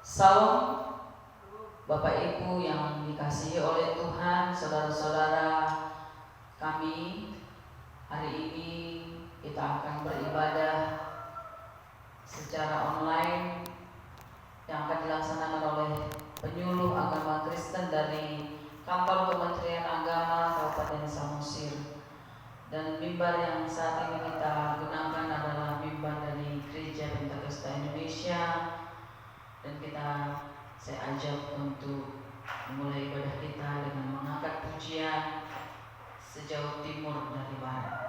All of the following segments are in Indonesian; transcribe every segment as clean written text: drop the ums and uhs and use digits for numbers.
Salam Bapak Ibu yang dikasihi oleh Tuhan, saudara-saudara kami. Hari ini kita akan beribadah secara online yang akan dilaksanakan oleh penyuluh agama Kristen dari Kantor Kementerian Agama Kabupaten Samosir. Dan mimbar yang saat ini kita gunakan adalah mimbar dari Gereja Pentakosta Indonesia. Dan saya ajak untuk memulai ibadah kita dengan mengangkat pujian sejauh timur dari barat.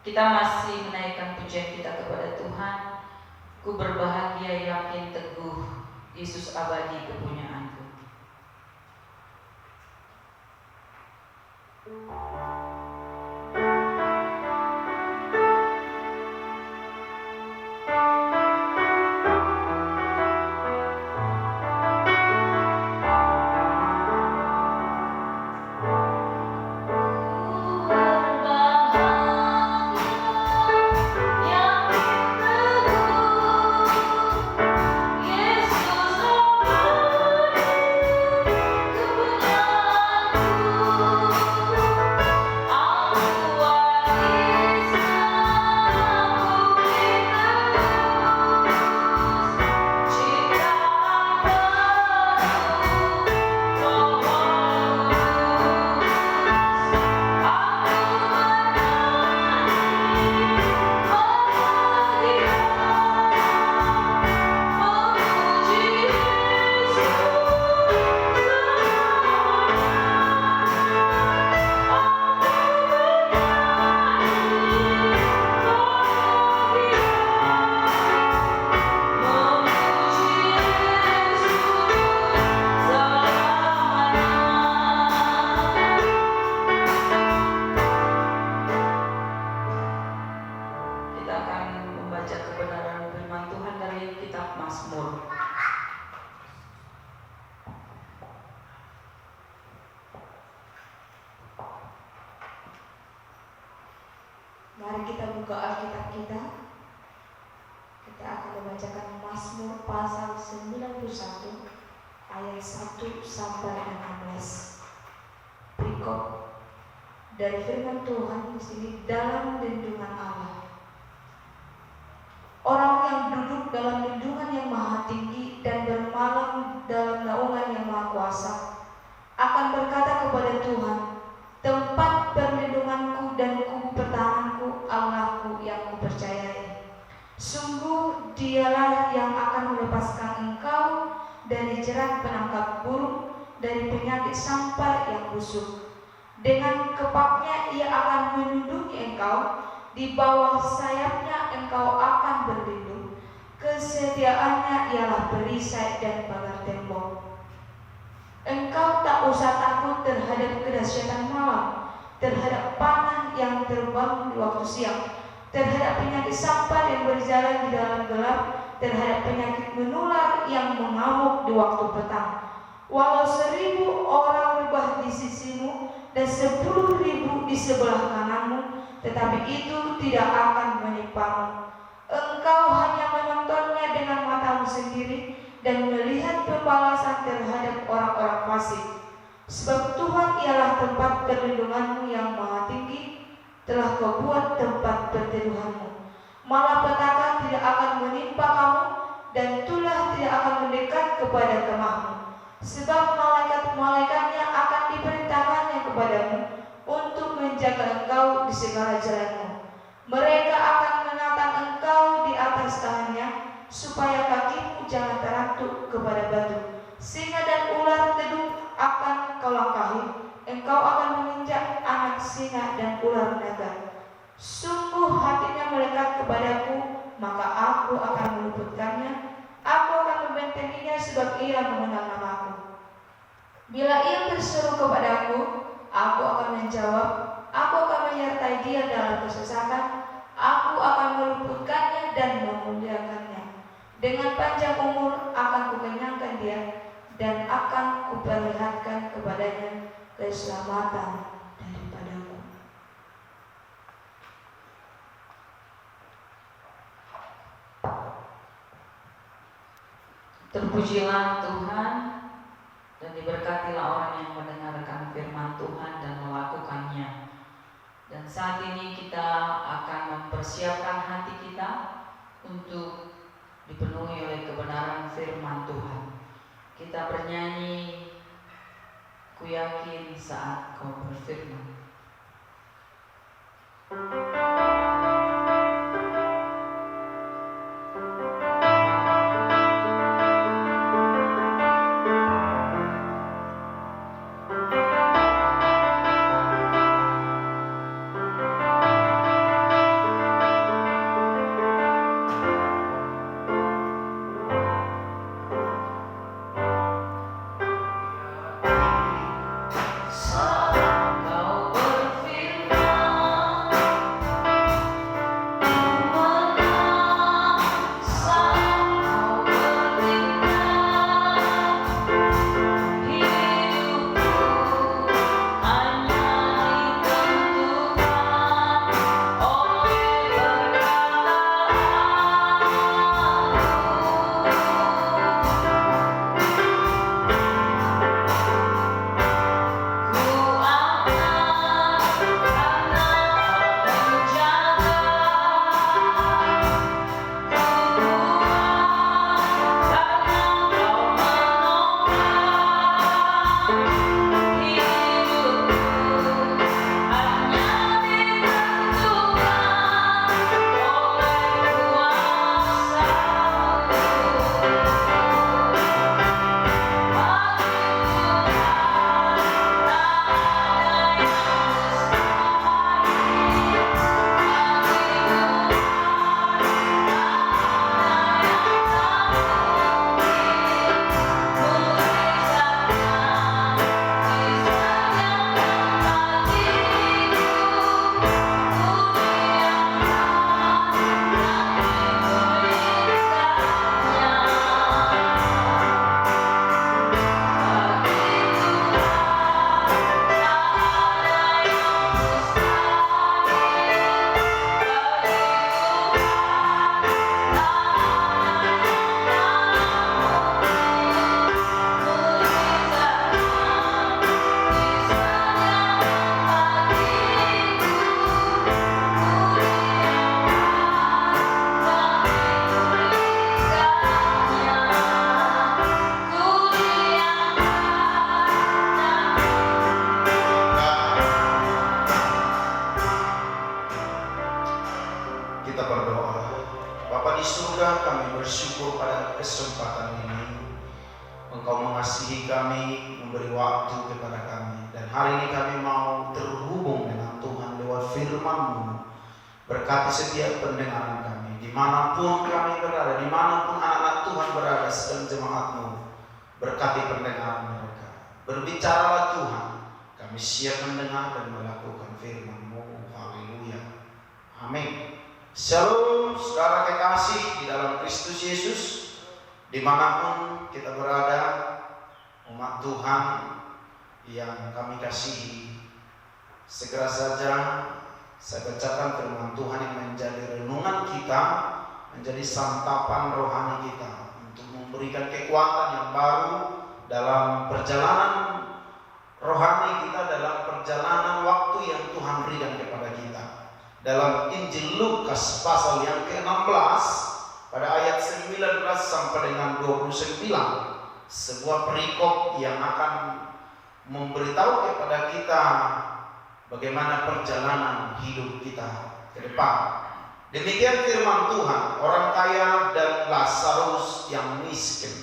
Kita masih menaikkan pujian kita kepada Tuhan. Ku berbahagia, yakin, teguh, Yesus abadi kepunyaanku. Yesus abadi kepunyaanku. Mari kita buka Alkitab kita. Kita akan membacakan Mazmur pasal 91 ayat 1 sampai 16. Berikut dari firman Tuhan di sini, dalam lindungan Allah. Orang yang duduk dalam lindungan yang maha tinggi dan bermalam dalam naungan yang maha kuasa akan berkata kepada Tuhan, tempat perlindunganku dan kubu pertahananku, Allahku yang kupercayai. Sungguh dialah yang akan melepaskan engkau dari jerat penangkap burung, dari penyakit sampar yang busuk. Dengan kepaknya ia akan melindungi engkau, di bawah sayapnya engkau akan berlindung. Kesetiaannya ialah perisai dan pagar tembok. Engkau tak usah takut terhadap kedahsyatan malam, terhadap panah yang terbang di waktu siang, terhadap penyakit sampar yang berjalan di dalam gelap, terhadap penyakit menular yang mengamuk di waktu petang. Walau 1000 orang rebah di sisimu dan 10.000 di sebelah kananmu, tetapi itu tidak akan menimpamu. Engkau hanya menontonnya dengan matamu sendiri dan melihat pembalasan terhadap orang-orang fasik. Sebab Tuhan ialah tempat perlindunganmu yang maha tinggi, telah kau buat tempat perteduhanmu. Malapetaka tidak akan menimpa kamu, dan tulah tidak akan mendekat kepada kemahmu. Sebab malaikat-malaikatnya akan diperintahkannya kepadamu untuk menjaga engkau di segala jalanmu. Mereka akan menatang engkau di atas tangannya, supaya kakimu jangan terantuk kepada batu. Singa dan ular tedung akan kau langkahi, engkau akan menginjak anak singa dan ular naga. Sungguh hatinya melekat kepadaku, maka aku akan meluputkannya. Aku akan membentenginya sebab ia mengenal namaku. Bila ia berseru kepadaku, aku akan menjawab. Aku akan menyertai dia dalam kesesakan. Aku akan meluputkannya dan memuliakannya. Dengan panjang umur akan kukenyangkan dia, dan akan kuperlihatkan kepadanya keselamatan daripadaku. Terpujilah Tuhan, dan diberkatilah orang yang mendengarkan firman Tuhan dan melakukannya. Dan saat ini kita akan mempersiapkan hati kita untuk dipenuhi oleh kebenaran firman Tuhan. Kita bernyanyi, ku yakin saat kau berfirman. Saat kau berfirman, beri waktu kepada kami. Dan hari ini kami mau terhubung dengan Tuhan lewat firman-Mu. Berkati setiap pendengaran kami, dimanapun kami berada, dimanapun anak-anak Tuhan berada sedang jemaat-Mu. Berkati pendengaran mereka. Berbicaralah Tuhan, kami siap mendengar dan melakukan firman-Mu. Haleluya. Amin. Shalom saudara kekasih di dalam Kristus Yesus, dimanapun kita berada, umat Tuhan yang kami kasihi. Segera saja saya bacakan firman Tuhan yang menjadi renungan kita, menjadi santapan rohani kita, untuk memberikan kekuatan yang baru dalam perjalanan rohani kita, dalam perjalanan waktu yang Tuhan berikan kepada kita. Dalam Injil Lukas pasal yang ke-16 pada ayat 19 sampai dengan 29, sebuah perikop yang akan memberitahu kepada kita bagaimana perjalanan hidup kita ke depan. Demikian firman Tuhan, orang kaya dan Lazarus yang miskin.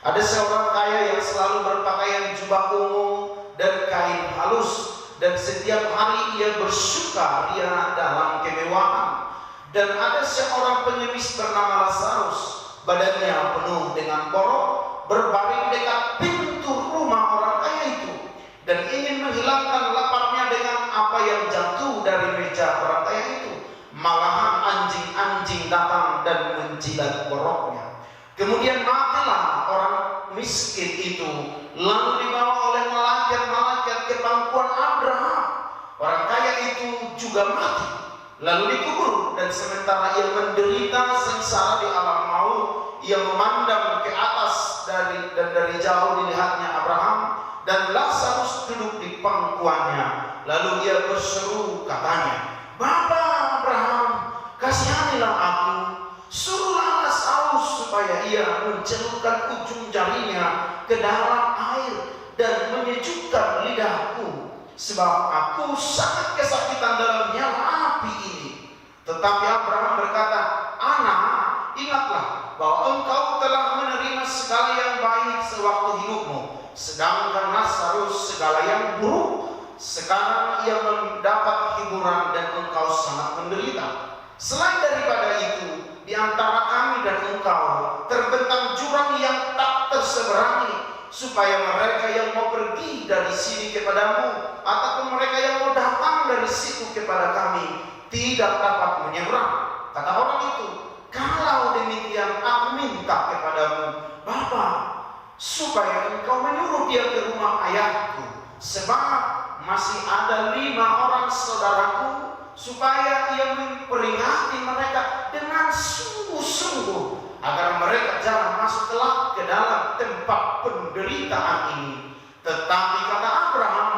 Ada seorang kaya yang selalu berpakaian jubah ungu dan kain halus, dan setiap hari ia bersukaria dalam kemewahan. Dan ada seorang pengemis bernama Lazarus, badannya penuh dengan borok, berbaring dekat pintu rumah orang kaya itu, dan ingin menghilangkan laparnya dengan apa yang jatuh dari meja orang kaya itu. Malahan anjing-anjing datang dan menjilat boroknya. Kemudian matilah orang miskin itu, lalu dibawa oleh malaikat-malaikat ke pangkuan Abraham. Orang kaya itu juga mati, lalu dikubur. Dan sementara ia menderita sengsara di alam maut, ia memandang ke atas dan dari jauh dilihatnya Abraham dan Lazarus duduk di pangkuannya. Lalu ia berseru, katanya, "Bapa Abraham, kasihanilah aku, suruhlah Lazarus supaya ia mencelupkan ujung jarinya ke dalam air dan menyejukkan lidahku, sebab aku sangat kesakitan dalam nyala api ini." Tetapi Abraham berkata, "Anak, ingatlah bahwa engkau telah menerima segala yang baik sewaktu hidupmu, sedangkan Lazarus segala yang buruk. Sekarang ia mendapat hiburan dan engkau sangat menderita. Selain daripada itu, di antara kami dan engkau terbentang jurang yang tak terseberangi, supaya mereka yang mau pergi dari sini kepadamu ataupun mereka yang mau datang dari situ kepada kami tidak dapat menyeberang." Kata orang itu, "Kalau demikian aku minta kepadamu, Bapa, supaya engkau menyuruh dia ke rumah ayahku, sebab masih ada 5 orang saudaraku, supaya ia memperingati mereka dengan sungguh-sungguh, agar mereka jangan masuk kelak ke dalam tempat penderitaan ini." Tetapi kata Abraham,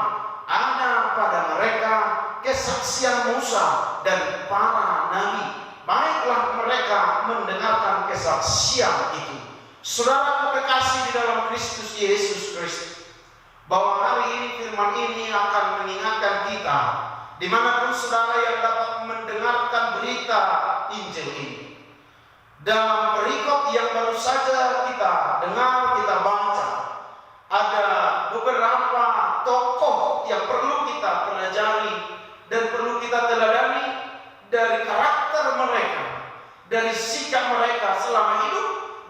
"Ada pada mereka kesaksian Musa dan para nabi. Baiklah mereka mendengarkan kesaksian itu." Saudara kekasih di dalam Kristus Yesus Kristus, bahwa hari ini firman ini akan mengingatkan kita, dimanapun saudara yang dapat mendengarkan berita Injil ini. Dalam perikop yang baru saja kita dengar, kita baca, ada beberapa tokoh yang perlu kita pelajari dan perlu kita teladani dari karakter mereka, dari sikap mereka selama hidup,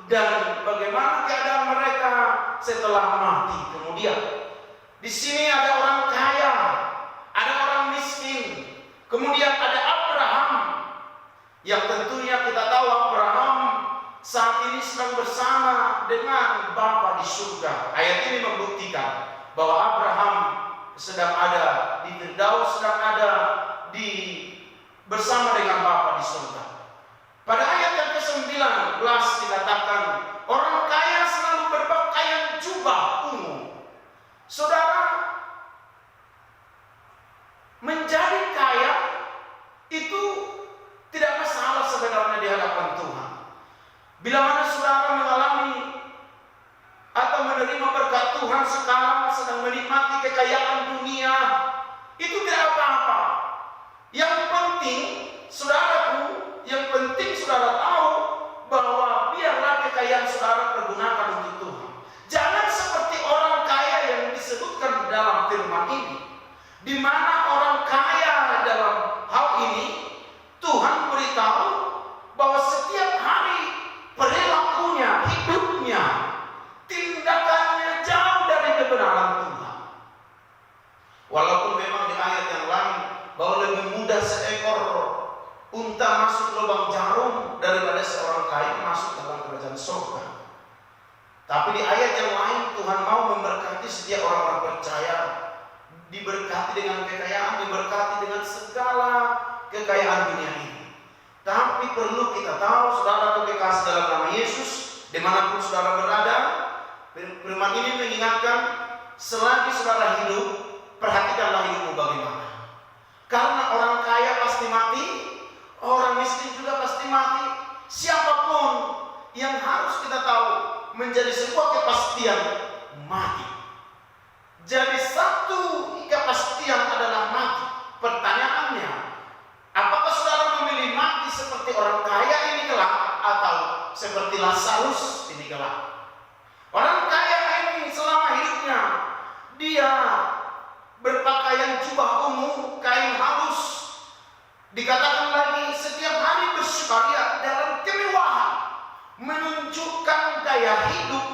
dan bagaimana keadaan mereka setelah mati kemudian. Di sini ada orang kaya, ada orang miskin, kemudian ada Abraham, yang tentunya kita tahu Abraham saat ini sedang bersama dengan Bapa di surga. Ayat ini membuktikan bahwa Abraham sedang ada di Firdaus, sedang ada bersama dengan Bapa di surga. Pada ayat yang ke-19 dikatakan, orang kaya selalu berpakaian jubah ungu. Saudara, menjadi kaya itu tidak masalah sebenarnya di hadapan Tuhan. Bila mana saudara mengalami atau menerima berkat Tuhan sekarang, sedang menikmati kekayaan dunia, itu tidak apa-apa. Yang penting, saudaraku, yang penting saudara tahu bahwa biarlah kekayaan saudara pergunakan untuk Tuhan. Jangan seperti orang kaya yang dalam firman ini, di mana orang kaya dalam hal ini Tuhan beritahu bahwa setiap hari perilakunya, hidupnya, tindakannya jauh dari kebenaran Tuhan. Walaupun memang di ayat yang lain bahwa lebih mudah seekor unta masuk lubang jarum daripada seorang kaya masuk dalam kerajaan surga. Tapi di ayat yang lain Tuhan mau memberkati setiap orang-orang percaya, diberkati dengan kekayaan, diberkati dengan segala kekayaan dunia ini. Tapi perlu kita tahu, saudara kekasih dalam nama Yesus, dimanapun saudara berada, firman ini mengingatkan, selagi saudara hidup, perhatikanlah hidupmu bagaimana. Karena orang kaya pasti mati, orang miskin juga pasti mati. Siapapun yang harus kita tahu menjadi sebuah kepastian mati. Jadi satu kepastian adalah mati. Pertanyaannya, apakah saudara memilih mati seperti orang kaya ini kelak atau seperti Lazarus ini kelak? Orang kaya ini selama hidupnya dia berpakaian jubah ungu, kain halus. Dikatakan lagi setiap hari bersukaria dalam kemewahan, menunjukkan gaya hidup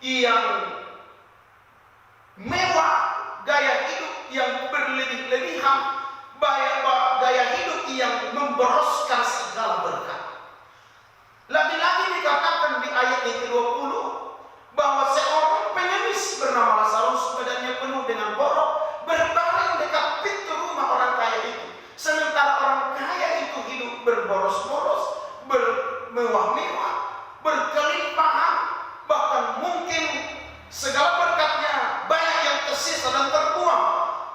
yang mewah, gaya hidup yang berlebih-lebihan, gaya hidup yang memboroskan segala berkat. Lagi-lagi dikatakan di ayat yang ke-20 bahwa seorang pengemis bernama Lazarus, badannya penuh dengan borok, berbaring dekat pintu rumah orang kaya itu. Sementara orang kaya itu hidup berboros-boros, bermewah-mewah, berkelimpahan, bahkan mungkin segala berkatnya banyak yang tersisa dan terbuang.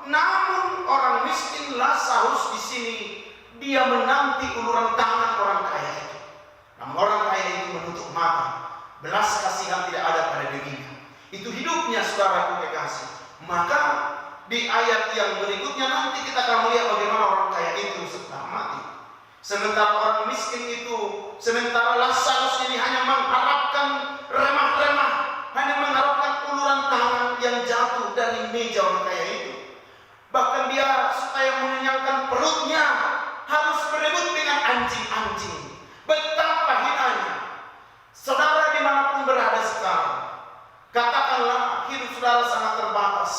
Namun orang miskin Lazarus di sini dia menanti uluran tangan orang kaya itu. Namun orang kaya itu menutup mata, belas kasihan tidak ada pada dirinya. Itu hidupnya saudaraku kekasih. Maka di ayat yang berikutnya nanti kita akan melihat bagaimana orang kaya itu setelah mati. Sementara orang miskin itu, sementara Lazarus ini hanya mengharapkan remah-remah, hanya mengharapkan uluran tangan yang jatuh dari meja orang kaya itu. Bahkan dia supaya mengenyangkan perutnya harus berebut dengan anjing-anjing. Betapa hinanya. Saudara dimanapun berada sekarang, katakanlah hidup saudara sangat terbatas.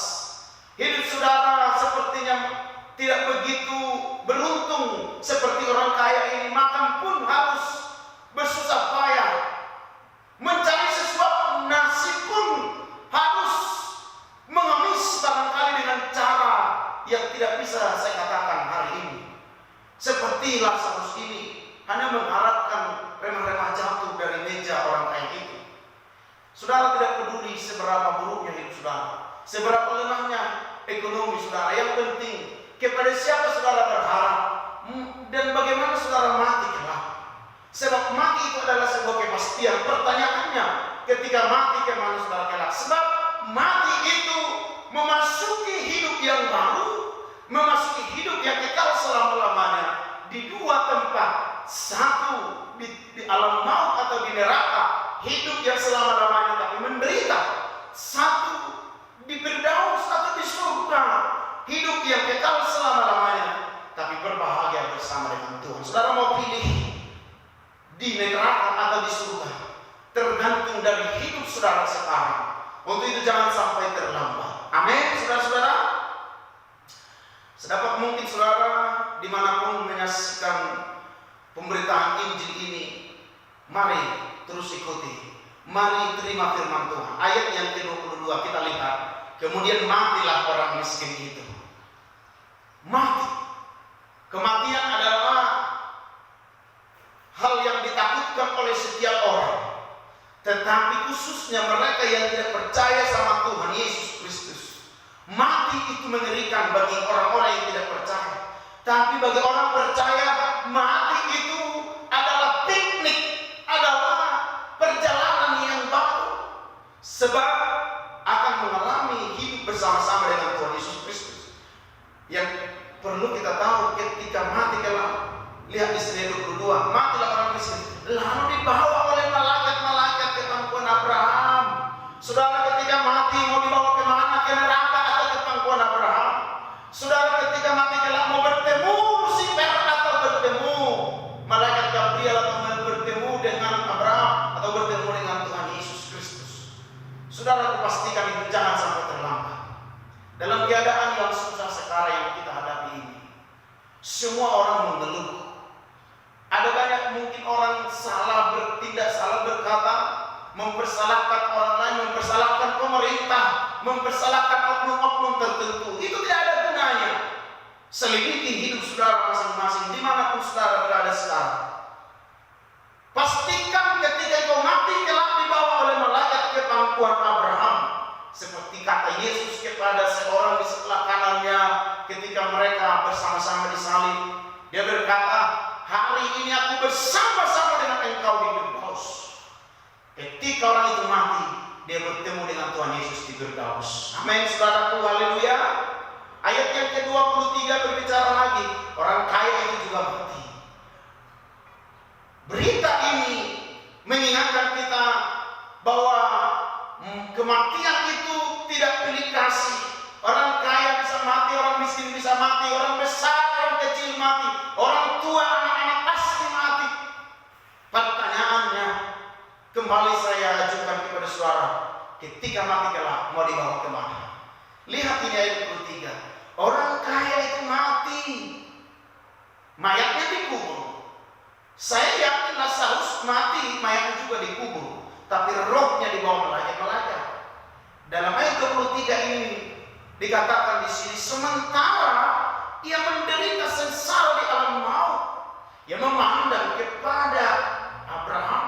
Hidup saudara sepertinya tidak begitu beruntung seperti orang kaya ini. Makan pun harus bersusah payah. Mencari sesuatu, nasi pun harus mengemis barangkali dengan cara yang tidak bisa saya katakan hari ini. Seperti Lazarus ini hanya mengharapkan remah-remah jatuh dari meja orang kaya itu. Saudara tidak peduli seberapa buruknya hidup saudara, seberapa lemahnya ekonomi saudara. Yang penting kepada siapa saudara berharap dan bagaimana saudara mati kelak. Sebab mati itu adalah sebuah kepastian. Pertanyaannya, ketika mati kemana saudara kelak? Sebab mati itu memasuki hidup yang baru, memasuki hidup yang kekal selama-lamanya di dua tempat. Satu di alam maut atau di neraka, hidup yang selama-lamanya tapi menderita. Satu di Firdaus atau di surga, hidup yang kekal selama-lamanya tapi berbahagia bersama dengan Tuhan. Saudara mau pilih di neraka atau di surga, tergantung dari hidup saudara sekarang. Untuk itu jangan sampai terlambat. Amin, saudara-saudara. Sedapat mungkin saudara dimanapun menyaksikan pemberitaan Injil ini, mari terus ikuti. Mari terima firman Tuhan. Ayat yang ke-22 kita lihat. Kemudian matilah orang miskin itu. Mati. Kematian adalah hal yang ditakutkan oleh setiap orang. Tetapi khususnya mereka yang tidak percaya sama Tuhan Yesus Kristus. Mati itu mengerikan bagi orang-orang yang tidak percaya. Tapi bagi orang percaya, mati itu adalah piknik, adalah perjalanan yang baru. Sebab akan mengalami hidup bersama-sama dengan Tuhan Yesus Kristus. Yang perlu kita tahu ketika mati kelak, lihat di sini 22, matilah orang miskin, lalu dibawa oleh malaikat-malaikat ke pangkuan Abraham. Saudara ketika mati mau dibawa kemana? Ke neraka atau ke Semua orang mengeluh. Ada banyak mungkin orang salah bertindak, salah berkata, mempersalahkan orang lain, mempersalahkan pemerintah, mempersalahkan oknum-oknum tertentu. Itu tidak ada gunanya. Selidiki hidup saudara masing-masing dimanapun saudara berada sekarang. Pastikan ketika kau mati kelak dibawa oleh malaikat ke pangkuan Abraham, seperti kata Yesus kepada seorang di sebelah kanannya ketika mereka bersama-sama disalib. Dia berkata, hari ini aku bersama-sama dengan engkau di Firdaus. Ketika orang itu mati, dia bertemu dengan Tuhan Yesus di Firdaus. Amin, saudaraku, haleluya. Ayat yang ke-23 berbicara lagi, orang kaya itu juga mati. Berita ini mengingatkan kita bahwa kematian itu tidak pilih kasih. Orang kaya bisa mati, orang miskin bisa mati, orang besar, orang kecil mati, orang tua, anak-anak pasti mati. Pertanyaannya, kembali saya ajukan kepada saudara, ketika mati kelak mau dibawa kemana? Lihat ini ayat 23. Orang kaya itu mati, mayatnya dikubur. Saya yakin Lazarus mati, mayatnya juga dikubur, tapi rohnya dibawa malaikat-malaikat. Dalam ayat 23 ini dikatakan di sini, sementara ia menderita sengsara di alam maut, ia memandang kepada Abraham.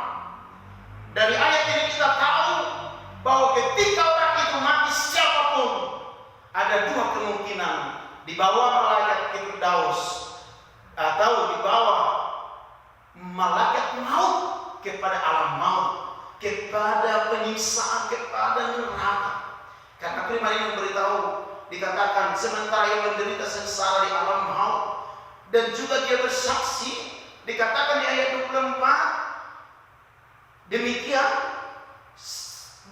Dari ayat ini kita tahu bahwa ketika orang itu mati, siapapun, ada dua kemungkinan: dibawa malaikat ke Firdaus atau dibawa malaikat maut kepada alam maut, kepada penyiksaan, kepada neraka. Karena firman ini memberitahu, dikatakan sementara ia menderita sengsara di alam maut, dan juga dia bersaksi, dikatakan di ayat 24, demikian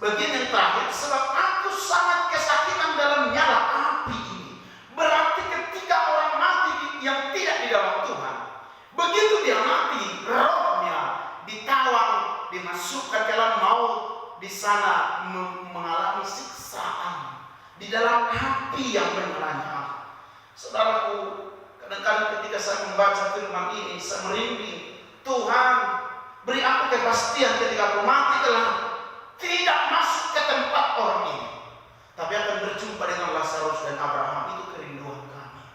bagian yang terakhir, sebab aku sangat kesakitan dalam nyala api ini. Berarti ketika orang mati yang tidak di dalam Tuhan, begitu dia mati, rohnya ditawar, dimasukkan ke dalam maut, di sana mengalami siksaan di dalam api yang menyala-nyala. Saudaraku, kadang-kadang ketika saya membaca firman ini, saya merinding. Tuhan, beri aku kepastian ketika aku mati kelak tidak masuk ke tempat orang ini, tapi akan berjumpa dengan Lazarus dan Abraham. Itu kerinduan kami.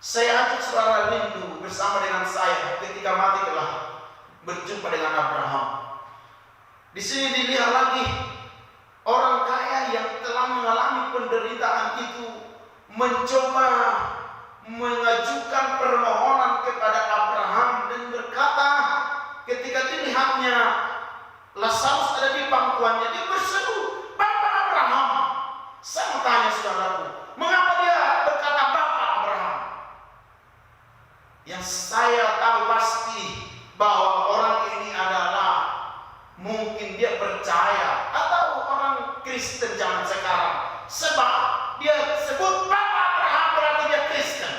Saya ajak saudara rindu bersama dengan saya ketika mati kelak berjumpa dengan Abraham. Di sini dilihat lagi orang kaya yang telah mengalami penderitaan itu mencoba mengajukan permohonan kepada Abraham dan berkata, ketika dilihatnya Lazarus ada di pangkuannya, dia berseru, "Bapak Abraham." Saya mau tanya saudaraku, mengapa dia berkata Bapak Abraham? Yang saya tahu pasti bahwa orang ini adalah, mungkin dia percaya atau orang Kristen zaman sekarang, sebab dia sebut Bapak Abraham berarti dia Kristen.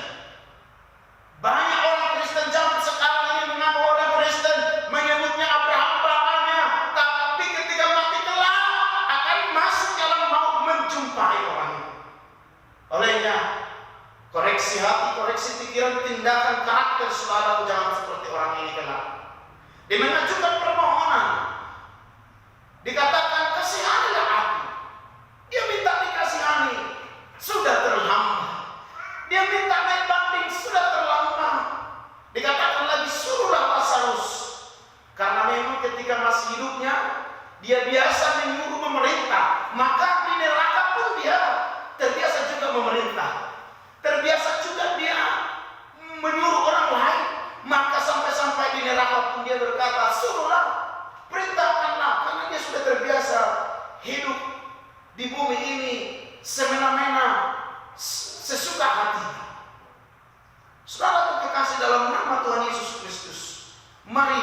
Banyak orang Kristen zaman sekarang ini mengaku orang Kristen, menyebutnya Abraham bapaknya, tapi ketika mati kelak akan masuk dalam maut menjumpai orang itu. Olehnya, koreksi hati, koreksi pikiran, tindakan, karakter saudara, jangan seperti orang ini kelak. Dia mengajukan permohonan, dikatakan kasihanilah aku. Dia minta dikasihani, sudah terlambat. Dia minta naik banding, sudah terlambat. Dikatakan lagi suruhlah Lazarus, karena memang ketika masih hidupnya dia biasa menyuruh memerintah, maka di neraka pun dia terbiasa juga memerintah, terbiasa juga dia menyuruh orang lain. Maka sampai-sampai di neraka pun dia berkata, suruhlah, perintahkanlah, karena dia sudah terbiasa hidup di bumi ini semena-mena sesuka hatinya. Saudara terkasih dalam nama Tuhan Yesus Kristus, mari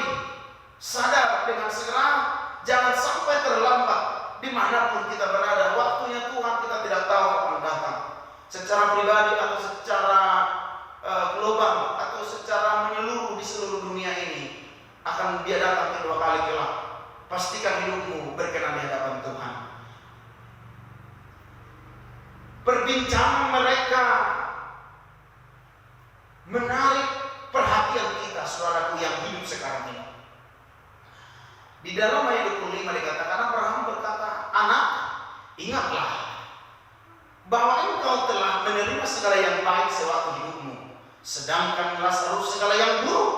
sadar dengan segera, jangan sampai terlambat dimanapun kita berada. Waktunya Tuhan kita tidak tahu kapan datang, secara pribadi atau secara global atau secara menyeluruh di seluruh dunia ini. Akan dia datang kedua kali kelak. Pastikan hidupmu berkenan di hadapan Tuhan. Perbincangan mereka menarik perhatian kita, saudaraku yang hidup sekarang ini. Di dalam ayat 25 dikatakan, Abraham berkata, "Anak, ingatlah bahwa engkau telah menerima segala yang baik sewaktu hidupmu, sedangkan Lazarus segala yang buruk.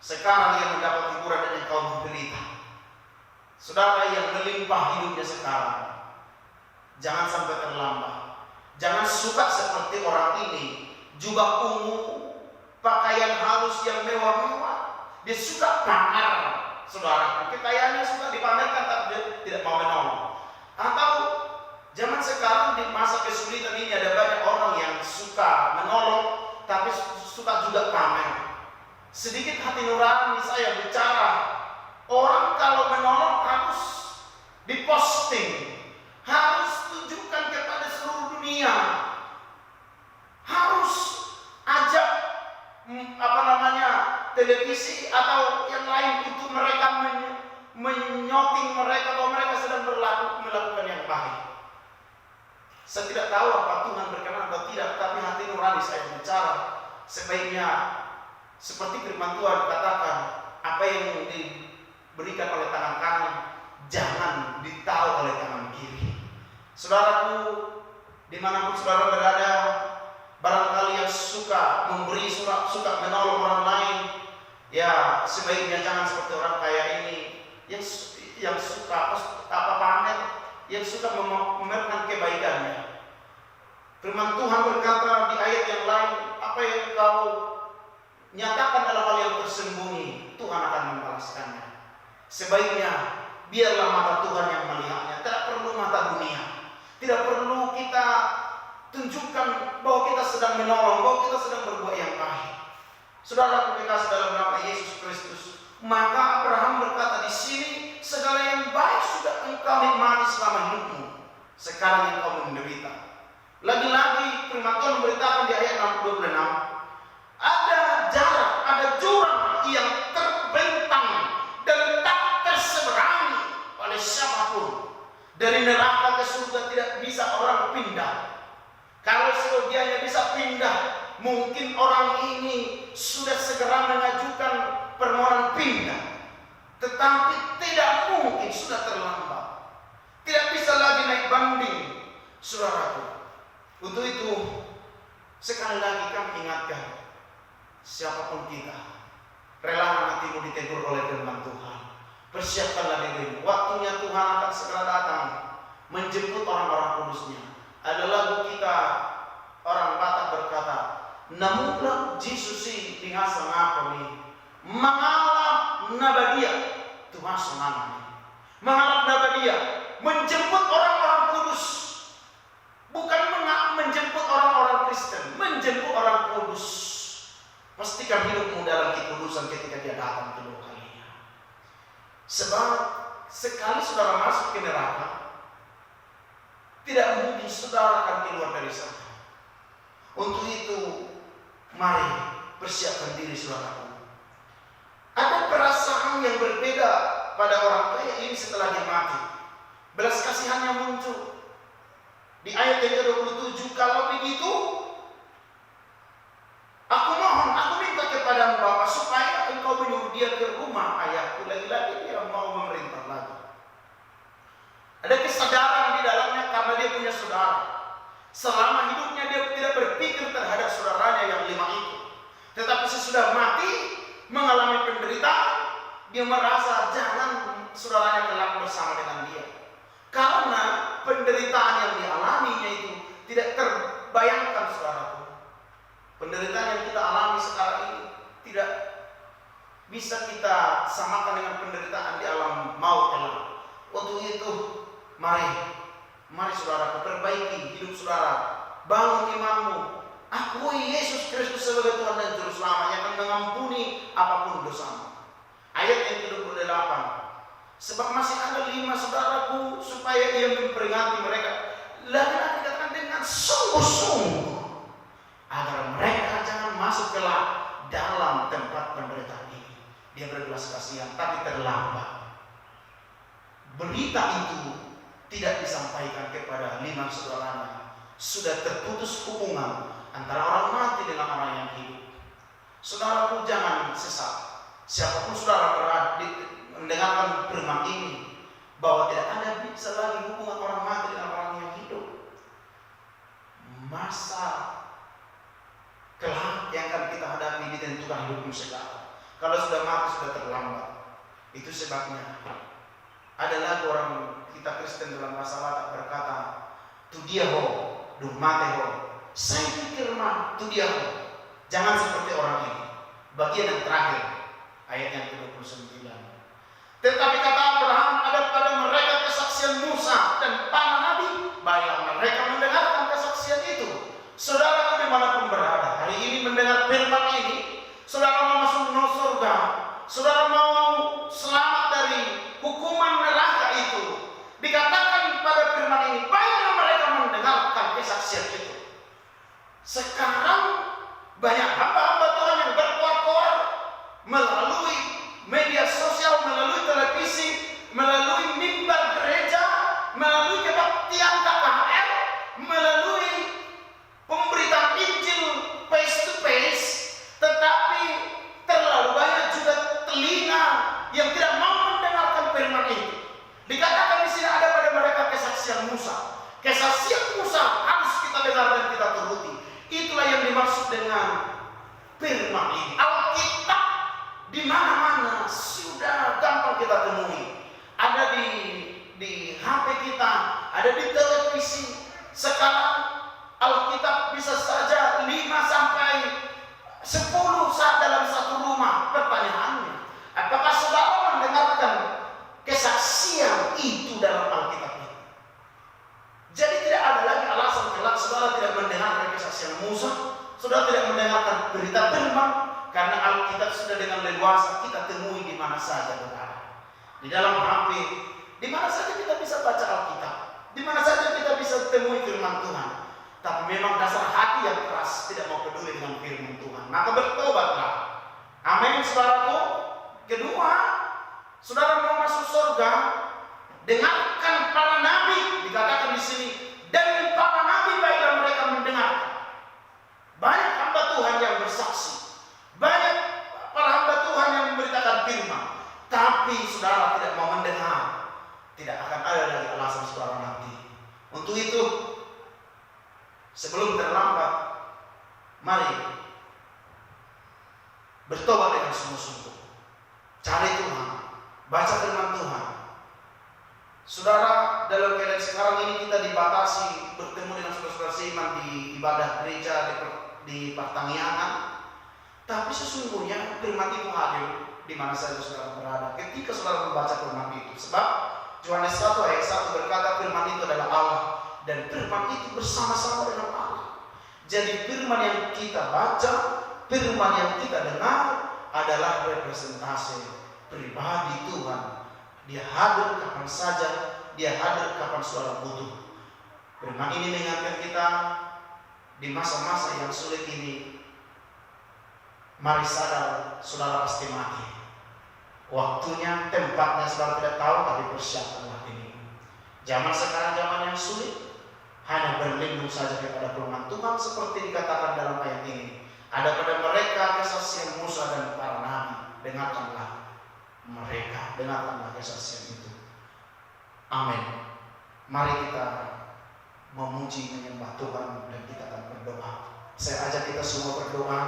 Sekarang ia mendapat hiburan dan engkau menderita." Saudara yang melimpah hidupnya sekarang, jangan sampai terlambat. Jangan suka seperti orang ini, jubah ungu, pakaian halus yang mewah-mewah. Dia suka pamer, saudara. Kekayaannya suka dipamerkan, tapi dia tidak mau menolong. Atau zaman sekarang di masa kesulitan ini ada banyak orang yang suka menolong, tapi suka juga pamer. Sedikit hati nurani saya bicara, orang kalau menolong harus diposting, harus tunjukkan kepada seluruh dunia, harus ajak televisi atau yang lain untuk mereka menyoting mereka bahwa mereka sedang melakukan yang baik. Saya tidak tahu apa Tuhan berkenan atau tidak, tapi hati nurani saya bicara, sebaiknya seperti firman Tuhan katakan, apa yang diberikan oleh tangan kanan jangan ditahu oleh tangan kiri. Saudaraku, dimanapun saudara berada, barangkali yang suka memberi, suka menolong orang lain, ya sebaiknya jangan seperti orang kaya ini yang suka pamer, yang suka memamerkan kebaikannya. Firman Tuhan berkata di ayat yang lain, apa yang kau nyatakan dalam hal yang tersembunyi, Tuhan akan membalaskannya. Sebaiknya biarlah mata Tuhan yang melihatnya, tidak perlu mata dunia. Tidak perlu kita tunjukkan bahwa kita sedang menolong, bahwa kita sedang berbuat yang baik. Saudara kekasih dalam nama Yesus Kristus, maka Abraham berkata di sini, segala yang baik sudah engkau nikmati selama hidupmu, sekarang engkau menderita. Lagi-lagi firman Tuhan memberitakan di ayat 26, ada jarak, ada jurang yang terbentang dan tak terseberangi oleh siapapun. Dari neraka ke surga tidak bisa orang pindah. Kalau seyogianya bisa pindah, mungkin orang ini sudah segera mengajukan permohonan pindah. Tetapi tidak mungkin, sudah terlambat. Tidak bisa lagi naik banding, saudaraku. Untuk itu, sekali lagi kami ingatkan, siapapun kita, relakan hatimu ditegur oleh firman Tuhan. Persiapkanlah dirimu. Waktunya Tuhan akan segera datang menjemput orang-orang kudusnya. Ada lagu kita, orang Batak berkata, "Namulah Yesus si dihasa ngapa nih, mengalap nabadia Tuhan senang. Mengalap nabadia, menjemput orang-orang kudus, bukan menjemput orang-orang Kristen, menjemput orang kudus. Pastikan hidupmu dalam kekudusan ketika dia datang kedua kalinya. Sebab sekali saudara masuk ke neraka, tidak mungkin saudara akan keluar dari sana. Untuk itu, mari persiapkan diri saudaraku. Ada perasaan yang berbeda pada orang kaya ini setelah dia mati. Belas kasihannya muncul. Di ayat yang ke-27, kalau begitu, aku mohon, aku minta kepadamu Bapa, supaya engkau menyuruh dia ke rumah ayahku. Lagi-lagi dia mau memerintah lagi. Ada kesadaran di dalamnya karena dia punya saudara. Selama hidupnya dia tidak berpikir terhadap saudaranya yang 5 itu. Tetapi sesudah mati, mengalami penderitaan, dia merasa jangan saudaranya kelak bersama dengan dia. Karena penderitaan yang dialaminya itu tidak terbayangkan, saudaraku. Penderitaan yang kita alami sekarang ini tidak bisa kita samakan dengan penderitaan di alam maut kelak. Untuk itu, mari saudaraku, perbaiki hidup saudara, bangun imanmu, akui Yesus Kristus sebagai Tuhan dan Juru Selamat yang akan mengampuni apapun dosamu. Ayat yang ke-28, sebab masih ada 5 saudaraku, supaya ia memperingati mereka. Lagi-lagi dikatakan dengan sungguh-sungguh, agar mereka jangan masuk kelak dalam tempat penderitaan ini. Dia berbelas kasihan, tapi terlambat. Berita itu tidak disampaikan kepada 5 saudaranya, sudah terputus hubungan antara orang mati dengan orang yang hidup. Saudaraku, jangan sesat. Siapapun saudara mendengarkan firman ini, bahwa tidak ada bisa lagi hubungan orang mati dengan orang yang hidup. Masa kelak yang akan kita hadapi ditentukan hidupmu sekarang. Kalau sudah mati sudah terlambat. Itu sebabnya ada lagi orang kita Kristen dalam bahasa Batak berkata, tu dia ho, duh mate ho. Saya pikir mah tu dia ho. Jangan seperti orang ini. Bagian yang terakhir, ayat yang ke-29. Tetapi kata Abraham, ada pada mereka kesaksian Musa dan para nabi, baiklah mereka mendengarkan kesaksian itu. Saudara dimanapun berada, hari ini mendengar firman ini, saudara mau masuk surga, saudara mau selamat dari hukuman neraka itu, dikatakan pada firman ini, baiklah mereka mendengarkan kesaksian itu. Sekarang banyak hamba-hamba Tuhan yang berkoar-koar melalui media sosial, melalui televisi, melalui mimbar gereja, melalui kebaktian KKR, melalui pemberitaan Injil face to face, tetapi terlalu banyak juga telinga yang tidak mau mendengarkan firman itu. Dikatakan di sini ada pada mereka kesaksian Musa. Kesaksian Musa harus kita dengar dan kita turuti. Itulah yang dimaksud dengan firman ini. Alkitab di mana-mana sudah gampang kita temui. Ada di HP kita, ada di televisi. Sekarang Alkitab bisa saja 5 sampai 10 saat dalam satu rumah. Pertanyaannya, apakah saudara mendengarkan kesaksian itu dalam Alkitab ini? Jadi tidak ada lagi alasan kelak saudara tidak mendengarkan kesaksian Musa, saudara tidak mendengarkan berita firman, karena Alkitab sudah dengan leluasa kita temui di mana saja berada. Di dalam HP, di mana saja kita bisa baca Alkitab, di mana saja kita bisa temui firman Tuhan. Tapi memang dasar hati yang keras tidak mau peduli dengan firman Tuhan. Maka bertobatlah. Amin, saudaraku. Kedua, saudara mau masuk surga, dengarkan para nabi. Dikatakan di sini, dan para nabi baiklah mereka mendengarkan. Banyak hamba Tuhan yang bersaksi, banyak para hamba Tuhan yang memberitakan firman, tapi saudara tidak mau mendengar. Tidak akan ada lagi alasan saudara nanti. Untuk itu, sebelum terlambat, mari bertobat dengan sungguh-sungguh. Cari Tuhan, baca firman Tuhan. Saudara, dalam keadaan sekarang ini kita dibatasi bertemu dengan saudara-saudara seiman di ibadah gereja, di pertanian. Tapi sesungguhnya firman itu hadir di mana saja saudara berada ketika saudara membaca firman itu. Sebab Yohanes 1 ayat 1 berkata firman itu adalah Allah, dan firman itu bersama-sama dengan Allah. Jadi firman yang kita baca, firman yang kita dengar adalah representasi pribadi Tuhan. Dia hadir kapan saja, dia hadir kapan saudara butuh. Firman ini mengingatkan kita di masa-masa yang sulit ini. Mari sadar, saudara pasti mati. Waktunya, tempatnya saudara tidak tahu, tapi persiapkanlah ini. Zaman sekarang zaman yang sulit, hanya berlindung saja kepada firman Tuhan seperti dikatakan dalam ayat ini. Ada pada mereka kesaksian Musa dan para nabi. Dengarkanlah mereka, dengarkanlah kesaksian itu. Amin. Mari kita memuji, menyembah Tuhan, dan kita akan berdoa. Saya ajak kita semua berdoa,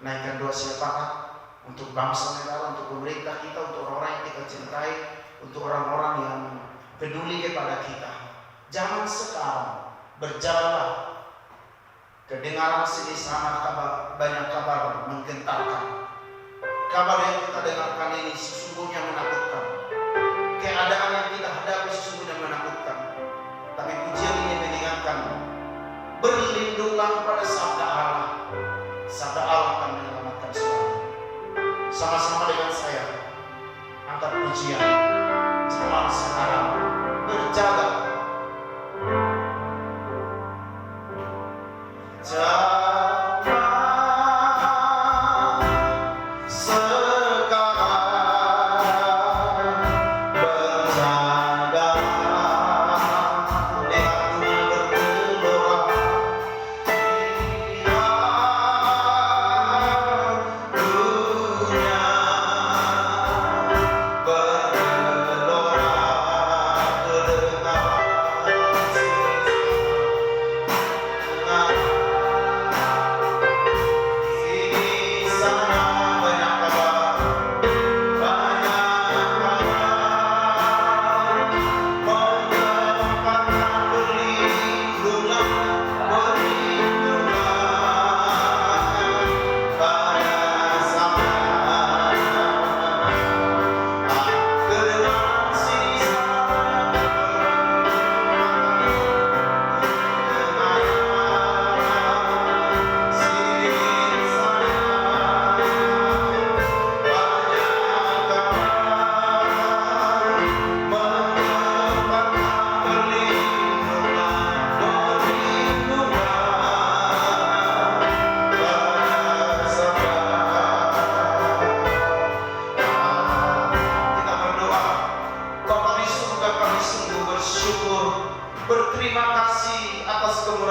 naikkan doa syafaat untuk bangsa negara, untuk pemerintah kita, untuk orang-orang yang kita cintai, untuk orang-orang yang peduli kepada kita. Jangan sekarang berjalanlah. Kedengaran sini sana banyak kabar menggentarkan. Kabar yang kita dengarkan ini sesungguhnya menakutkan. Keadaan yang kita hadapi sesungguhnya menakutkan. Tapi pujian ini mengingatkan, berlindunglah pada sabda Allah. Sabda Allah akan menyelamatkan saudara. Sama-sama dengan saya angkat pujian. Zaman sekarang berjaga.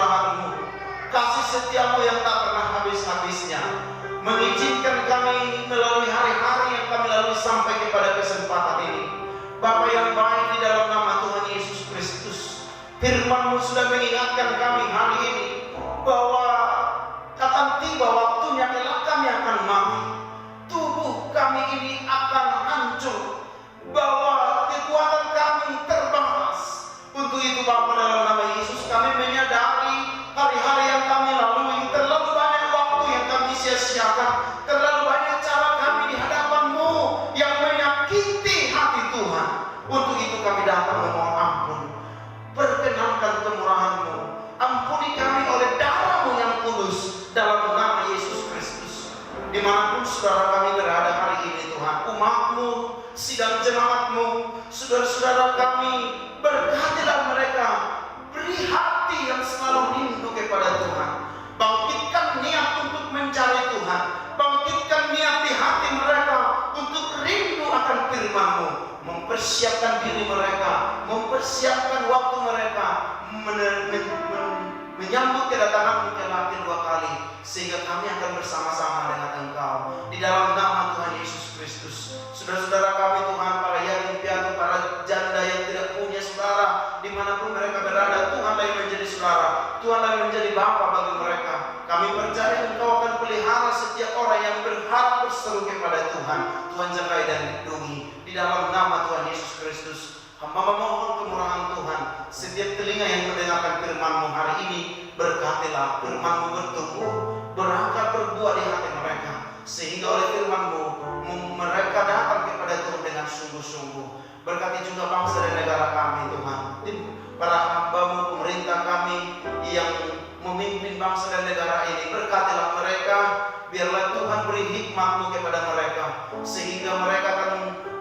kemurahan-Mu, kasih setia-Mu yang tak pernah habis-habisnya, mengizinkan kami melalui hari-hari yang kami lalui sampai kepada kesempatan ini. Bapa yang baik, di dalam nama Tuhan Yesus Kristus, firman-Mu sudah mengingatkan kami hari ini bahwa akan tiba waktunya kelak kami akan mati, tubuh kami ini akan hancur, bahwa kekuatan kami terbatas. Untuk itu Bapa, dalam nama Yesus kami menyadari hari-hari yang kami lalui terlalu banyak waktu yang kami sia-siakan, terlalu banyak cara kami di hadapan-Mu yang menyakiti hati Tuhan. Untuk itu kami datang memohon ampun. Perkenankan kemurahan-Mu, ampuni kami oleh darah-Mu yang kudus, dalam nama Yesus Kristus. Dimanapun saudara kami berada hari ini Tuhan, umat-Mu, sidang jemaat-Mu, saudara-saudara kami, berkatilah mereka, beri hati yang selalu rindu kepada Tuhan. Bangkitkan niat untuk mencari Tuhan, bangkitkan niat di hati mereka untuk rindu akan firman-Mu, mempersiapkan diri mereka, mempersiapkan waktu mereka, menyambut kedatangan-Mu kelak kedua kali, sehingga kami akan bersama-sama dengan Engkau di dalam nama Tuhan Yesus Kristus. Saudara-saudara kami Tuhan, para yatim piatu, para janda yang tidak punya saudara, dimanapun mereka berada, Tuhanlah yang menjadi saudara, Tuhanlah yang menjadi Bapa bagi mereka. Kami percaya Engkau akan pelihara setiap orang yang berharap berseru kepada Tuhan. Tuhan jagai dan lindungi di dalam nama Tuhan Yesus Kristus. Hamba memohon kemurahan Tuhan, setiap telinga yang mendengarkan firman-Mu hari ini, berkatilah firman-Mu bertumbuh, berakar berbuah di hati mereka, sehingga oleh firman-Mu mereka datang kepada Tuhan dengan sungguh-sungguh. Berkati juga bangsa dan negara kami Tuhan, para hamba-Mu, pemerintah kami yang memimpin bangsa dan negara ini, berkatilah mereka. Biarlah Tuhan beri hikmat-Mu kepada mereka, sehingga mereka akan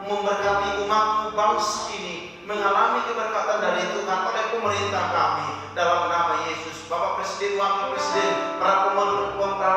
memberkati umat-Mu, bangsa ini mengalami keberkatan dari Tuhan oleh pemerintah kami, dalam nama Yesus. Bapak Presiden, Wakil Presiden, para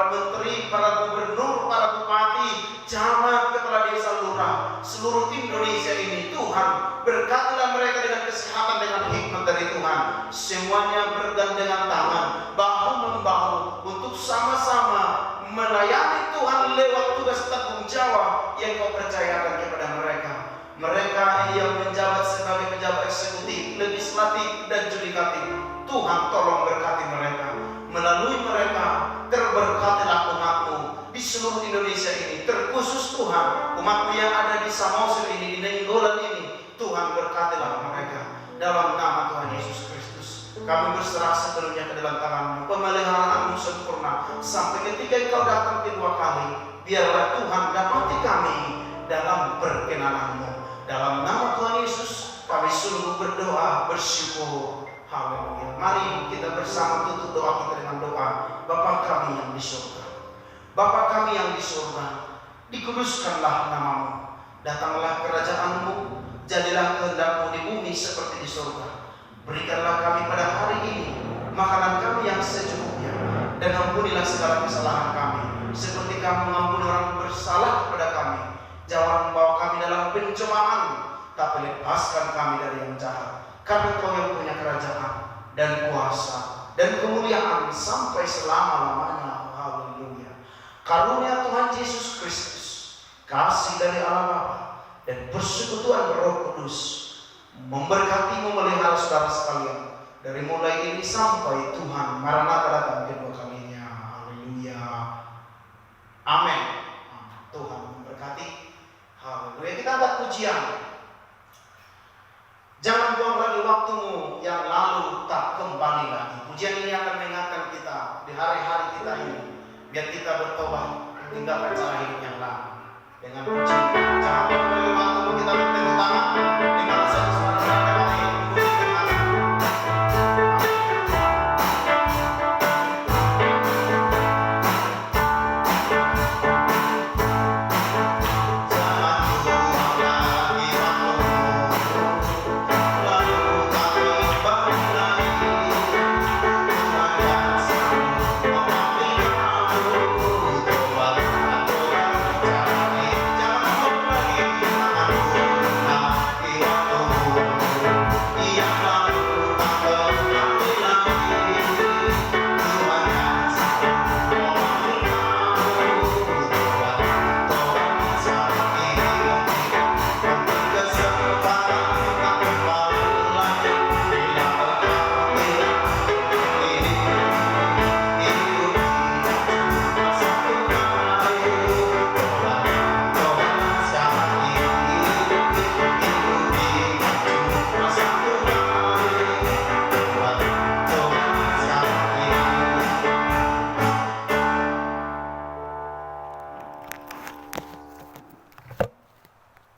menteri, para gubernur, para bupati, camat, kepala desa, lurah, seluruh Indonesia ini, Tuhan berkatilah mereka dengan kesehatan, dengan hikmat dari Tuhan. Semuanya bergandengan tangan, bahu-membahu, untuk sama-sama melayani Tuhan lewat tugas tanggung jawab yang Kau percayakan kepada mereka. Mereka yang menjabat sebagai pejabat eksekutif, legislatif, dan yudikatif, Tuhan tolong berkati mereka. Melalui mereka terberkatilah umat-Mu di seluruh Indonesia ini, terkhusus Tuhan umat-Mu yang ada di Samosir ini, di Nainggolan ini, Tuhan berkatilah mereka dalam nama Tuhan Yesus Kristus. Kami berserah sepenuhnya ke dalam tangan-Mu, pemeliharaan-Mu sempurna sampai ketika Engkau datang kedua kali. Biarlah Tuhan dapati kami dalam perkenanan-Mu. Dalam nama Tuhan Yesus kami sungguh berdoa, bersyukur. Haleluya. Mari kita bersama tutup doa kita dengan doa. Bapa kami yang di surga, Bapa kami yang di surga, dikuduskanlah nama-Mu, datanglah kerajaan-Mu, jadilah kehendak-Mu di bumi seperti di surga. Berikanlah kami pada hari ini makanan kami yang secukupnya, dan ampunilah segala kesalahan kami, seperti Kami mengampuni orang bersalah kepada kami. Jangan membawa kami dalam pencobaan, tapi lepaskan kami dari yang jahat. Karena Kau yang punya kerajaan dan kuasa dan kemuliaan sampai selama-lamanya. Haleluya. Karunia Tuhan Yesus Kristus, kasih dari Allah Bapa, dan persekutuan Roh Kudus memberkati, memelihara saudara sekalian dari mulai ini sampai Tuhan Maranatha datang kedua kalinya. Haleluya. Amin. Tuhan memberkati. Haleluya. Kita angkat pujian. Jangan buang lagi waktumu yang lalu tak kembali lagi. Pujian ini akan mengingatkan kita di hari-hari kita ini, biar kita bertobat, tinggalkan cara hidup yang lama dengan pujian. Jangan buang lagi waktumu, kita bertepuk tangan.